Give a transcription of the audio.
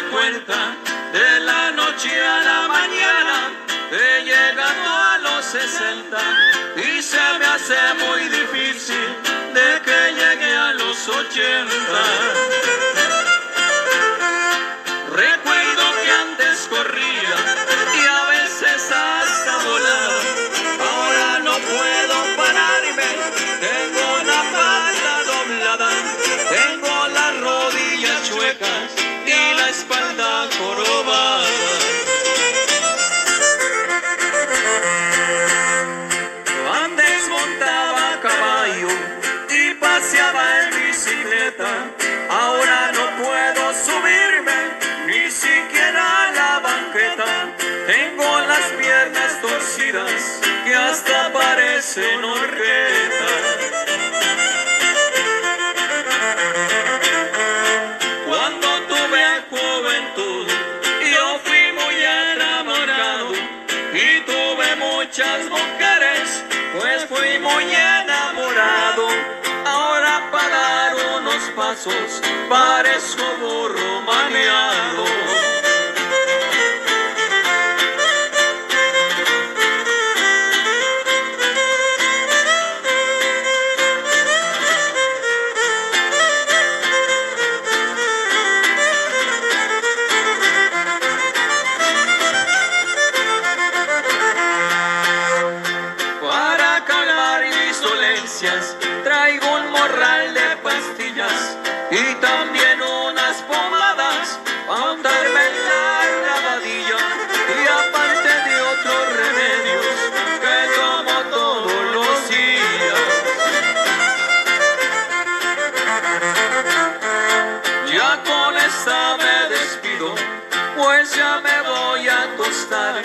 darme cuenta, de la noche a la mañana he llegado a los 60 y se me hace muy difícil de que llegue a los 80. Recuerdo que antes corría y a veces hasta volaba. Ahora no puedo pararme, tengo la espalda doblada, tengo las rodillas chuecas y la espalda jorobada. Antes montaba a caballo y paseaba en bicicleta. Ahora no puedo subirme ni siquiera a la banqueta. Tengo las piernas torcidas que hasta parecen horquetas. Cuando tuve juventud yo fui muy enamorado y tuve muchas mujeres, pues fui muy enamorado. Ahora para dar unos pasos parezco burro maneado. Para calmar mis dolencias traigo un morral de pastillas y también unas pomadas para untarme en la rabadilla, y aparte de otros remedios que tomo todos los días. Ya con esta me despido, pues ya me voy a acostar.